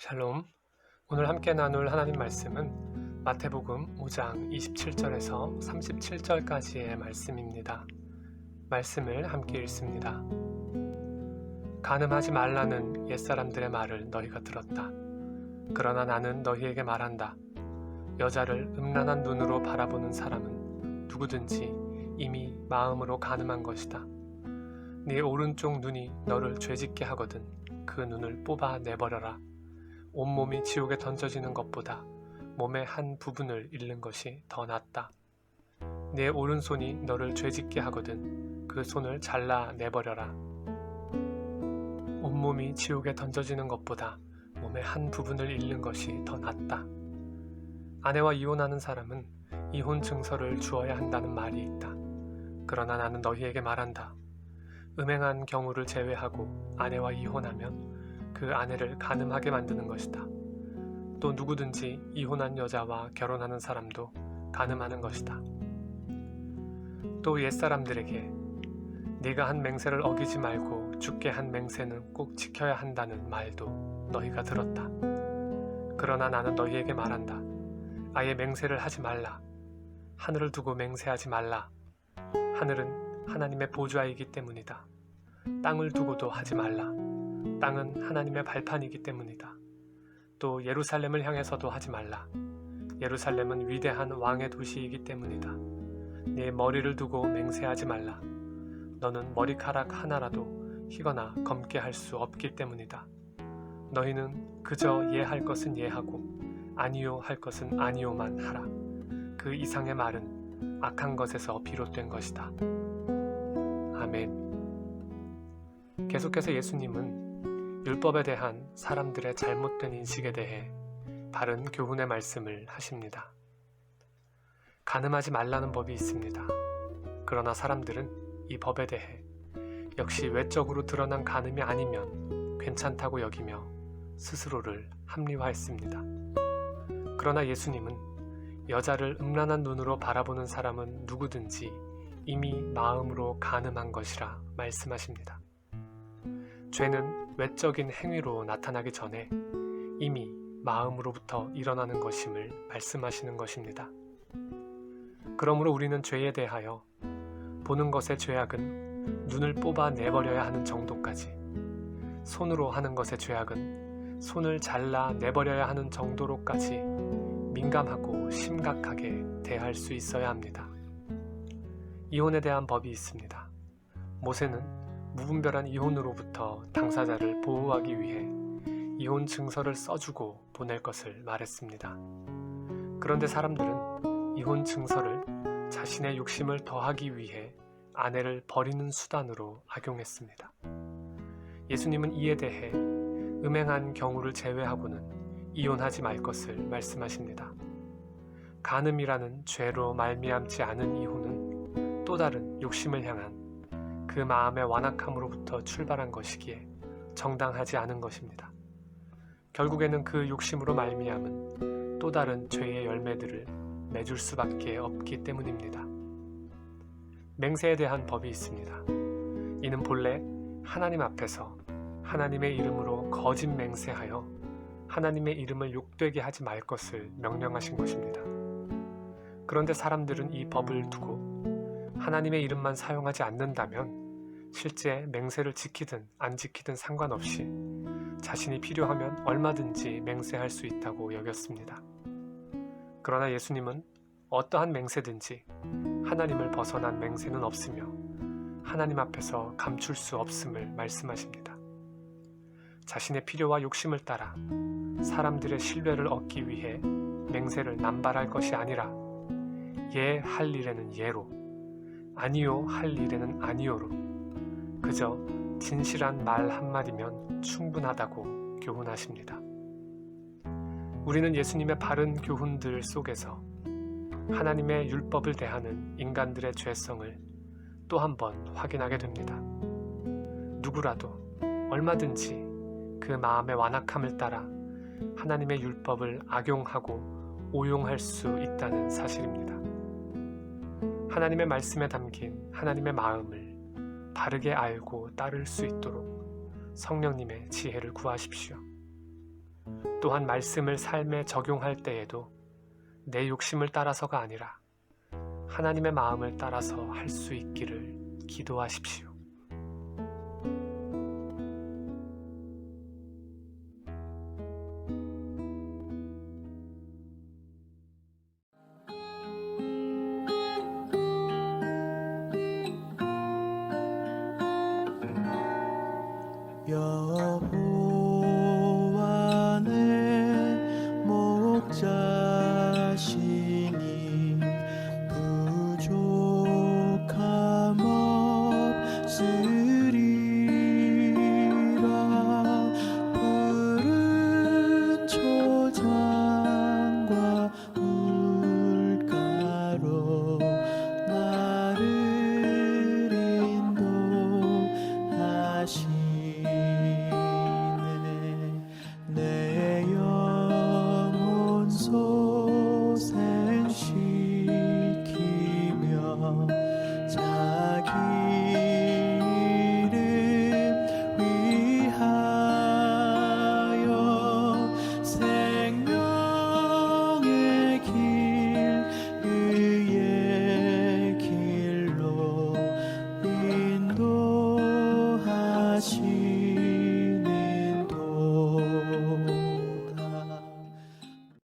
샬롬. 오늘 함께 나눌 하나님 말씀은 마태복음 5장 27절에서 37절까지의 말씀입니다. 말씀을 함께 읽습니다. 간음하지 말라는 옛사람들의 말을 너희가 들었다. 그러나 나는 너희에게 말한다. 여자를 음란한 눈으로 바라보는 사람은 누구든지 이미 마음으로 간음한 것이다. 네 오른쪽 눈이 너를 죄짓게 하거든 그 눈을 뽑아 내버려라. 온몸이 지옥에 던져지는 것보다 몸의 한 부분을 잃는 것이 더 낫다. 네 오른손이 너를 죄짓게 하거든 그 손을 잘라 내버려라. 온몸이 지옥에 던져지는 것보다 몸의 한 부분을 잃는 것이 더 낫다. 아내와 이혼하는 사람은 이혼 증서를 주어야 한다는 말이 있다. 그러나 나는 너희에게 말한다. 음행한 경우를 제외하고 아내와 이혼하면 그 아내를 간음하게 만드는 것이다. 또 누구든지 이혼한 여자와 결혼하는 사람도 간음하는 것이다. 또 옛사람들에게 네가 한 맹세를 어기지 말고 주께 한 맹세는 꼭 지켜야 한다는 말도 너희가 들었다. 그러나 나는 너희에게 말한다. 아예 맹세를 하지 말라. 하늘을 두고 맹세하지 말라. 하늘은 하나님의 보좌이기 때문이다. 땅을 두고도 하지 말라. 땅은 하나님의 발판이기 때문이다. 또 예루살렘을 향해서도 하지 말라. 예루살렘은 위대한 왕의 도시이기 때문이다. 네 머리를 두고 맹세하지 말라. 너는 머리카락 하나라도 희거나 검게 할 수 없기 때문이다. 너희는 그저 예할 것은 예하고 아니요 할 것은 아니요만 하라. 그 이상의 말은 악한 것에서 비롯된 것이다. 아멘. 계속해서 예수님은 율법에 대한 사람들의 잘못된 인식에 대해 바른 교훈의 말씀을 하십니다. 간음하지 말라는 법이 있습니다. 그러나 사람들은 이 법에 대해 역시 외적으로 드러난 간음이 아니면 괜찮다고 여기며 스스로를 합리화했습니다. 그러나 예수님은 여자를 음란한 눈으로 바라보는 사람은 누구든지 이미 마음으로 간음한 것이라 말씀하십니다. 죄는 외적인 행위로 나타나기 전에 이미 마음으로부터 일어나는 것임을 말씀하시는 것입니다. 그러므로 우리는 죄에 대하여 보는 것의 죄악은 눈을 뽑아 내버려야 하는 정도까지, 손으로 하는 것의 죄악은 손을 잘라 내버려야 하는 정도로까지 민감하고 심각하게 대할 수 있어야 합니다. 이혼에 대한 법이 있습니다. 모세는 무분별한 이혼으로부터 당사자를 보호하기 위해 이혼 증서를 써주고 보낼 것을 말했습니다. 그런데 사람들은 이혼 증서를 자신의 욕심을 더하기 위해 아내를 버리는 수단으로 악용했습니다. 예수님은 이에 대해 음행한 경우를 제외하고는 이혼하지 말 것을 말씀하십니다. 간음이라는 죄로 말미암지 않은 이혼은 또 다른 욕심을 향한 그 마음의 완악함으로부터 출발한 것이기에 정당하지 않은 것입니다. 결국에는 그 욕심으로 말미암은 또 다른 죄의 열매들을 맺을 수밖에 없기 때문입니다. 맹세에 대한 법이 있습니다. 이는 본래 하나님 앞에서 하나님의 이름으로 거짓 맹세하여 하나님의 이름을 욕되게 하지 말 것을 명령하신 것입니다. 그런데 사람들은 이 법을 두고 하나님의 이름만 사용하지 않는다면 실제 맹세를 지키든 안 지키든 상관없이 자신이 필요하면 얼마든지 맹세할 수 있다고 여겼습니다. 그러나 예수님은 어떠한 맹세든지 하나님을 벗어난 맹세는 없으며 하나님 앞에서 감출 수 없음을 말씀하십니다. 자신의 필요와 욕심을 따라 사람들의 신뢰를 얻기 위해 맹세를 남발할 것이 아니라 예 할 일에는 예로, 아니요 할 일에는 아니요로 그저 진실한 말 한마디면 충분하다고 교훈하십니다. 우리는 예수님의 바른 교훈들 속에서 하나님의 율법을 대하는 인간들의 죄성을 또 한 번 확인하게 됩니다. 누구라도 얼마든지 그 마음의 완악함을 따라 하나님의 율법을 악용하고 오용할 수 있다는 사실입니다. 하나님의 말씀에 담긴 하나님의 마음을 바르게 알고 따를 수 있도록 성령님의 지혜를 구하십시오. 또한 말씀을 삶에 적용할 때에도 내 욕심을 따라서가 아니라 하나님의 마음을 따라서 할 수 있기를 기도하십시오. Your